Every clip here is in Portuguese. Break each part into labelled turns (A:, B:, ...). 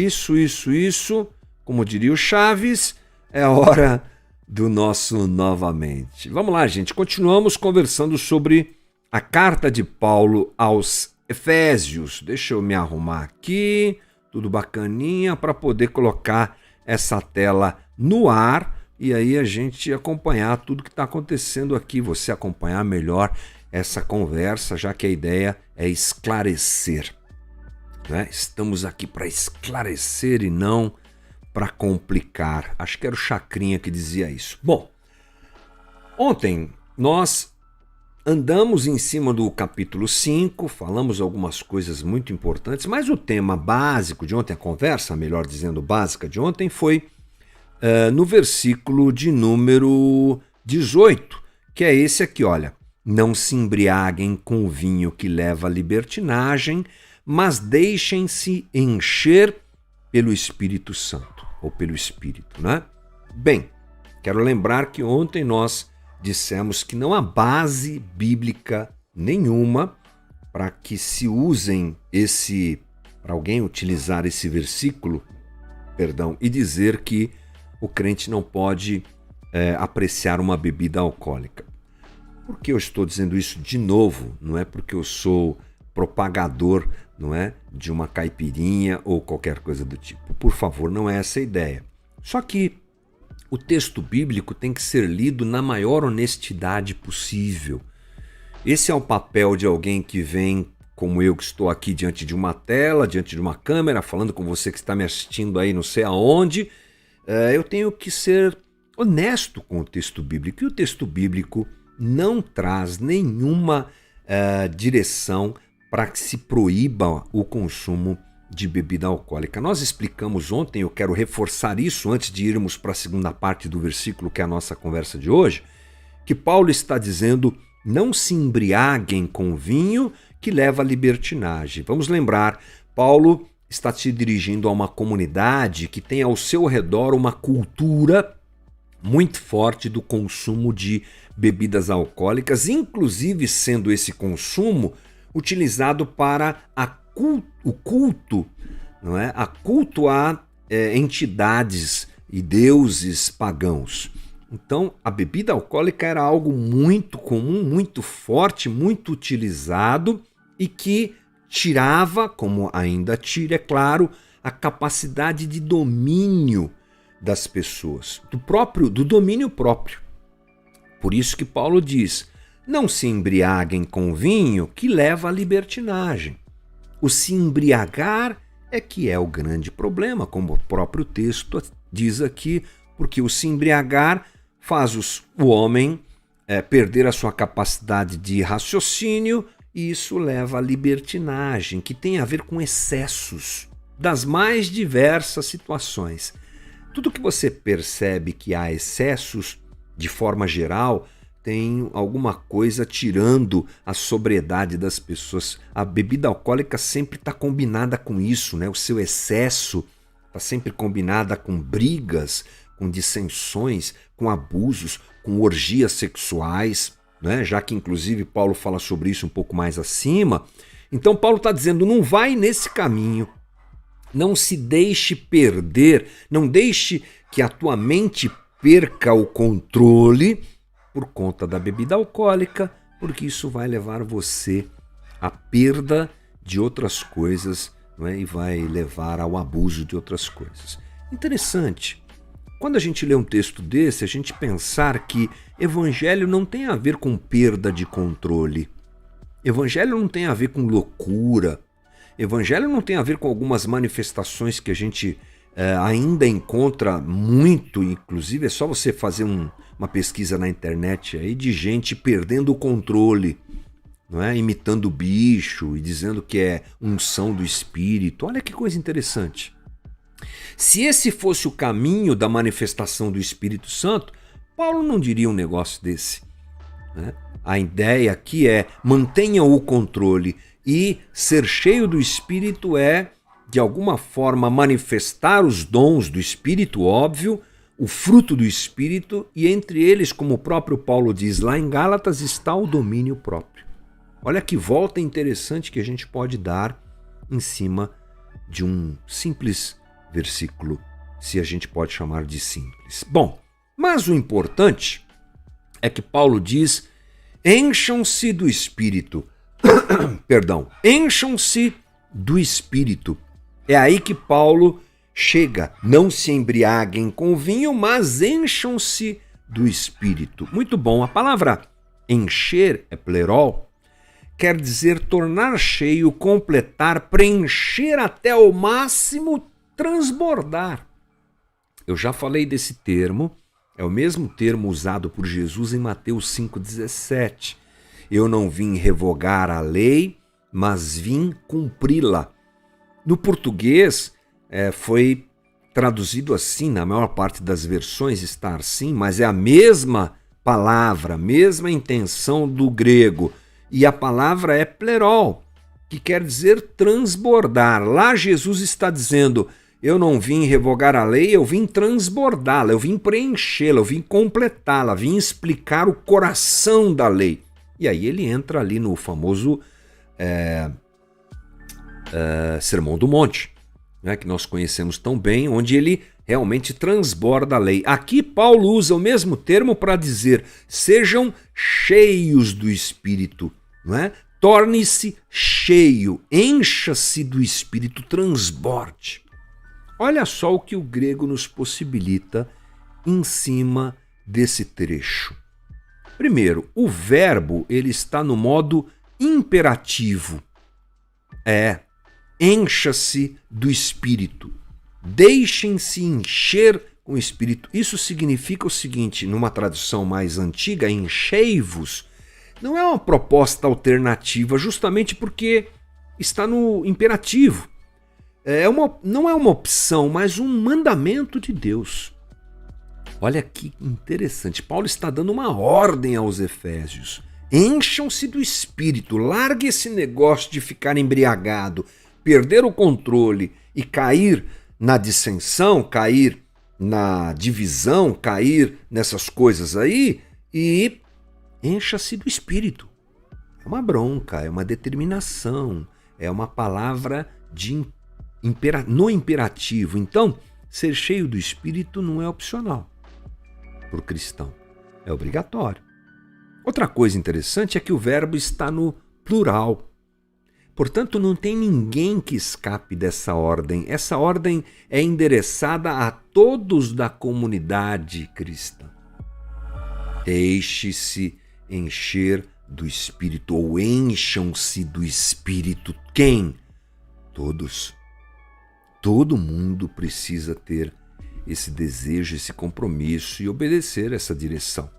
A: Isso. Como diria o Chaves, é hora do nosso novamente. Vamos lá, gente. Continuamos conversando sobre a carta de Paulo aos Efésios. Deixa eu me arrumar aqui, tudo bacaninha, para poder colocar essa tela no ar e aí a gente acompanhar tudo que está acontecendo aqui, você acompanhar melhor essa conversa, já que a ideia é esclarecer. Né? Estamos aqui para esclarecer e não para complicar. Acho que era o Chacrinha que dizia isso. Bom, ontem nós andamos em cima do capítulo 5, falamos algumas coisas muito importantes, mas o tema básico de ontem, a conversa, melhor dizendo, básica de ontem, foi no versículo de número 18, que é esse aqui, olha. Não se embriaguem com o vinho que leva à libertinagem, mas deixem-se encher pelo Espírito Santo, ou pelo Espírito, né? Bem, quero lembrar que ontem nós dissemos que não há base bíblica nenhuma para que se usem para alguém utilizar esse versículo, e dizer que o crente não pode apreciar uma bebida alcoólica. Por que eu estou dizendo isso de novo? Não é porque eu sou propagador, não é, de uma caipirinha ou qualquer coisa do tipo. Por favor, não é essa a ideia. Só que o texto bíblico tem que ser lido na maior honestidade possível. Esse é o papel de alguém que vem, como eu que estou aqui diante de uma tela, diante de uma câmera, falando com você que está me assistindo aí não sei aonde. Eu tenho que ser honesto com o texto bíblico. E o texto bíblico não traz nenhuma direção para que se proíba o consumo de bebida alcoólica. Nós explicamos ontem, eu quero reforçar isso antes de irmos para a segunda parte do versículo, que é a nossa conversa de hoje, que Paulo está dizendo: não se embriaguem com vinho que leva à libertinagem. Vamos lembrar, Paulo está se dirigindo a uma comunidade que tem ao seu redor uma cultura muito forte do consumo de bebidas alcoólicas, inclusive sendo esse consumo utilizado para o culto, não é? A culto a entidades e deuses pagãos. Então, a bebida alcoólica era algo muito comum, muito forte, muito utilizado e que tirava, como ainda tira, é claro, a capacidade de domínio das pessoas, do domínio próprio. Por isso que Paulo diz: não se embriaguem com vinho que leva à libertinagem. O se embriagar é que é o grande problema, como o próprio texto diz aqui, porque o se embriagar faz o homem perder a sua capacidade de raciocínio, e isso leva à libertinagem, que tem a ver com excessos das mais diversas situações. Tudo que você percebe que há excessos, de forma geral, tem alguma coisa tirando a sobriedade das pessoas. A bebida alcoólica sempre está combinada com isso, né? O seu excesso está sempre combinada com brigas, com dissensões, com abusos, com orgias sexuais, né? Já que inclusive Paulo fala sobre isso um pouco mais acima. Então Paulo está dizendo: não vai nesse caminho, não se deixe perder, não deixe que a tua mente perca o controle por conta da bebida alcoólica, porque isso vai levar você à perda de outras coisas, não é? E vai levar ao abuso de outras coisas. Interessante, quando a gente lê um texto desse, a gente pensar que evangelho não tem a ver com perda de controle, evangelho não tem a ver com loucura, evangelho não tem a ver com algumas manifestações que a gente ainda encontra muito, inclusive é só você fazer uma pesquisa na internet aí de gente perdendo o controle, não é? Imitando bicho e dizendo que é unção do Espírito. Olha que coisa interessante. Se esse fosse o caminho da manifestação do Espírito Santo, Paulo não diria um negócio desse, né? A ideia aqui é: mantenha o controle, e ser cheio do Espírito é, de alguma forma, manifestar os dons do Espírito, óbvio, o fruto do Espírito, e entre eles, como o próprio Paulo diz lá em Gálatas, está o domínio próprio. Olha que volta interessante que a gente pode dar em cima de um simples versículo, se a gente pode chamar de simples. Bom, mas o importante é que Paulo diz: encham-se do Espírito. Perdão, encham-se do Espírito. É aí que Paulo chega. Não se embriaguem com vinho, mas encham-se do Espírito. Muito bom. A palavra encher é plerol, quer dizer tornar cheio, completar, preencher até o máximo, transbordar. Eu já falei desse termo, é o mesmo termo usado por Jesus em Mateus 5,17. Eu não vim revogar a lei, mas vim cumpri-la. No português, foi traduzido assim, na maior parte das versões está assim, mas é a mesma palavra, a mesma intenção do grego. E a palavra é plerol, que quer dizer transbordar. Lá Jesus está dizendo: eu não vim revogar a lei, eu vim transbordá-la, eu vim preenchê-la, eu vim completá-la, vim explicar o coração da lei. E aí ele entra ali no famoso Sermão do Monte, né, que nós conhecemos tão bem, onde ele realmente transborda a lei. Aqui Paulo usa o mesmo termo para dizer: sejam cheios do Espírito, não é? Torne-se cheio, encha-se do Espírito, transborde. Olha só o que o grego nos possibilita em cima desse trecho. Primeiro, o verbo ele está no modo imperativo. Encha-se do Espírito. Deixem-se encher com o Espírito. Isso significa o seguinte, numa tradução mais antiga, enchei-vos, não é uma proposta alternativa, justamente porque está no imperativo. Não é uma opção, mas um mandamento de Deus. Olha que interessante. Paulo está dando uma ordem aos Efésios. Encham-se do Espírito, largue esse negócio de ficar embriagado, perder o controle e cair na dissensão, cair na divisão, cair nessas coisas aí, e encha-se do Espírito. É uma bronca, é uma determinação, é uma palavra no imperativo. Então, ser cheio do Espírito não é opcional para o cristão, é obrigatório. Outra coisa interessante é que o verbo está no plural. Portanto, não tem ninguém que escape dessa ordem. Essa ordem é endereçada a todos da comunidade cristã. Deixe-se encher do Espírito, ou encham-se do Espírito. Quem? Todos. Todo mundo precisa ter esse desejo, esse compromisso e obedecer essa direção.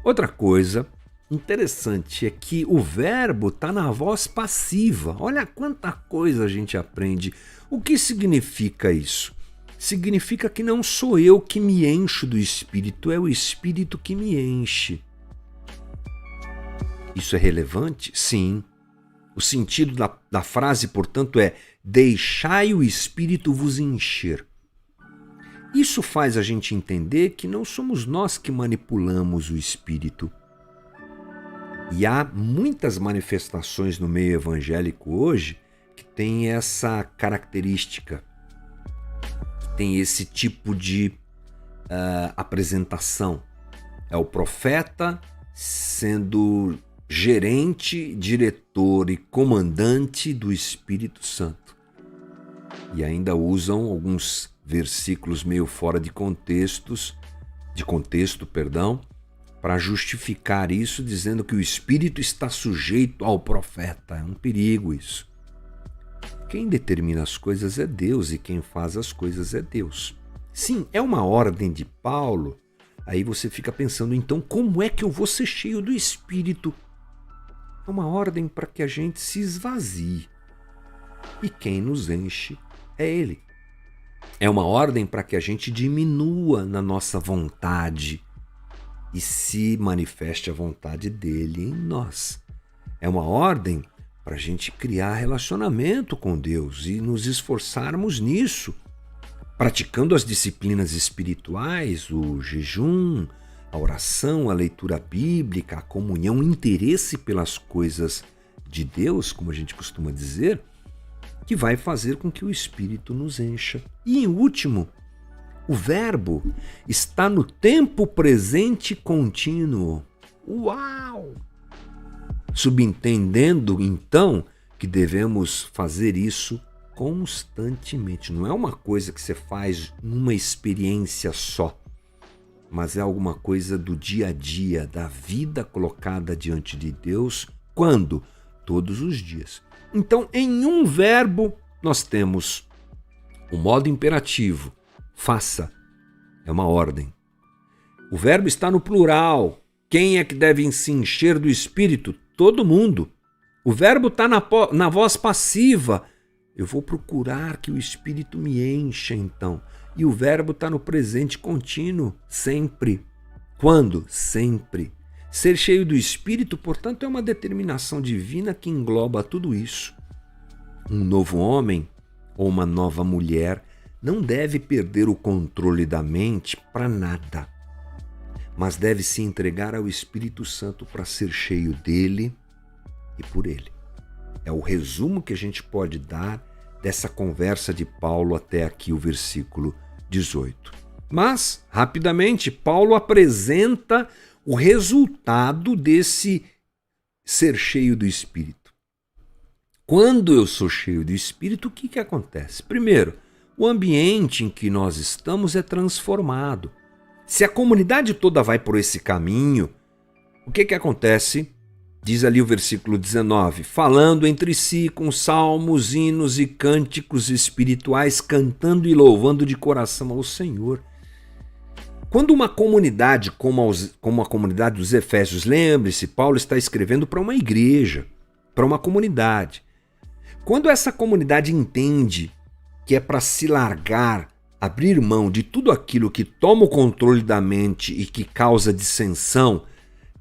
A: Outra coisa interessante é que o verbo está na voz passiva. Olha quanta coisa a gente aprende. O que significa isso? Significa que não sou eu que me encho do Espírito, é o Espírito que me enche. Isso é relevante? Sim. O sentido da frase, portanto, é: deixai o Espírito vos encher. Isso faz a gente entender que não somos nós que manipulamos o Espírito. E há muitas manifestações no meio evangélico hoje que têm essa característica, que tem esse tipo de apresentação. É o profeta sendo gerente, diretor e comandante do Espírito Santo. E ainda usam alguns versículos meio fora de contexto, para justificar isso, dizendo que o Espírito está sujeito ao profeta. É um perigo isso. Quem determina as coisas é Deus e quem faz as coisas é Deus. Sim, é uma ordem de Paulo. Aí você fica pensando, então, como é que eu vou ser cheio do Espírito? É uma ordem para que a gente se esvazie. E quem nos enche é Ele. É uma ordem para que a gente diminua na nossa vontade e se manifeste a vontade dele em nós. É uma ordem para a gente criar relacionamento com Deus e nos esforçarmos nisso, praticando as disciplinas espirituais, o jejum, a oração, a leitura bíblica, a comunhão, o interesse pelas coisas de Deus, como a gente costuma dizer, que vai fazer com que o Espírito nos encha. E em último, o verbo está no tempo presente contínuo. Uau! Subentendendo, então, que devemos fazer isso constantemente. Não é uma coisa que você faz numa experiência só, mas é alguma coisa do dia a dia, da vida colocada diante de Deus. Quando? Todos os dias. Então, em um verbo, nós temos o modo imperativo, faça, é uma ordem. O verbo está no plural. Quem é que deve se encher do Espírito? Todo mundo. O verbo está na voz passiva. Eu vou procurar que o Espírito me encha, então. E o verbo está no presente contínuo, sempre. Quando? Sempre. Ser cheio do Espírito, portanto, é uma determinação divina que engloba tudo isso. Um novo homem ou uma nova mulher não deve perder o controle da mente para nada, mas deve se entregar ao Espírito Santo para ser cheio dele e por ele. É o resumo que a gente pode dar dessa conversa de Paulo até aqui, o versículo 18. Mas, rapidamente, Paulo apresenta o resultado desse ser cheio do Espírito. Quando eu sou cheio do Espírito, o que acontece? Primeiro, o ambiente em que nós estamos é transformado. Se a comunidade toda vai por esse caminho, o que acontece? Diz ali o versículo 19, falando entre si com salmos, hinos e cânticos espirituais, cantando e louvando de coração ao Senhor. Quando uma comunidade, como a comunidade dos Efésios, lembre-se, Paulo está escrevendo para uma igreja, para uma comunidade. Quando essa comunidade entende que é para se largar, abrir mão de tudo aquilo que toma o controle da mente e que causa dissensão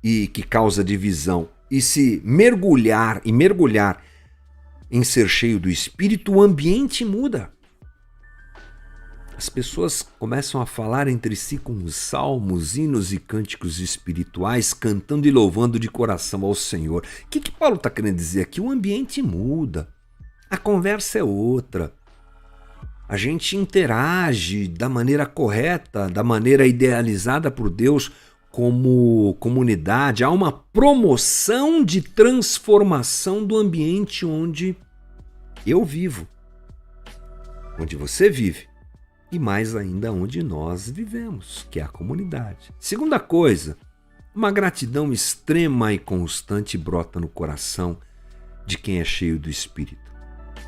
A: e que causa divisão, e se mergulhar em ser cheio do Espírito, o ambiente muda. As pessoas começam a falar entre si com salmos, hinos e cânticos espirituais, cantando e louvando de coração ao Senhor. O que Paulo está querendo dizer aqui? O ambiente muda, a conversa é outra. A gente interage da maneira correta, da maneira idealizada por Deus como comunidade. Há uma promoção de transformação do ambiente onde eu vivo, onde você vive e mais ainda onde nós vivemos, que é a comunidade. Segunda coisa, uma gratidão extrema e constante brota no coração de quem é cheio do Espírito,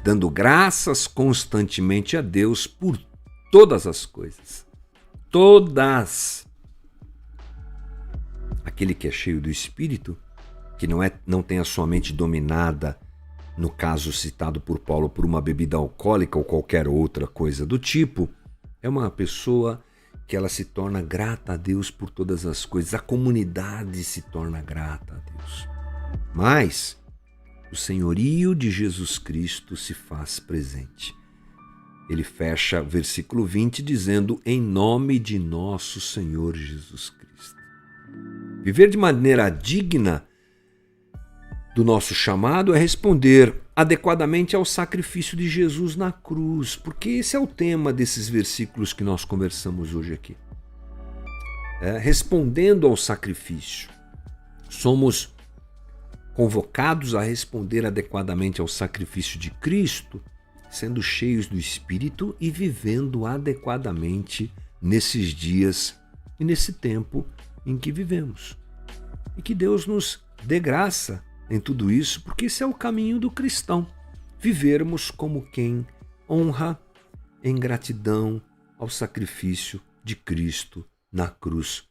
A: dando graças constantemente a Deus por todas as coisas. Todas. Aquele que é cheio do Espírito, que não tem a sua mente dominada, no caso citado por Paulo, por uma bebida alcoólica ou qualquer outra coisa do tipo, é uma pessoa que ela se torna grata a Deus por todas as coisas. A comunidade se torna grata a Deus. Mas o senhorio de Jesus Cristo se faz presente. Ele fecha o versículo 20 dizendo, em nome de nosso Senhor Jesus Cristo. Viver de maneira digna do nosso chamado é responder adequadamente ao sacrifício de Jesus na cruz, porque esse é o tema desses versículos que nós conversamos hoje aqui. Respondendo ao sacrifício, somos convocados a responder adequadamente ao sacrifício de Cristo, sendo cheios do Espírito e vivendo adequadamente nesses dias e nesse tempo em que vivemos. E que Deus nos dê graça em tudo isso, porque esse é o caminho do cristão. Vivermos como quem honra em gratidão ao sacrifício de Cristo na cruz,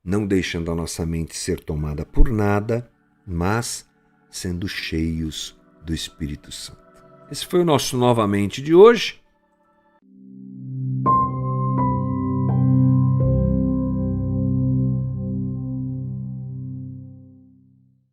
A: não deixando a nossa mente ser tomada por nada, mas sendo cheios do Espírito Santo. Esse foi o nosso Novamente de hoje.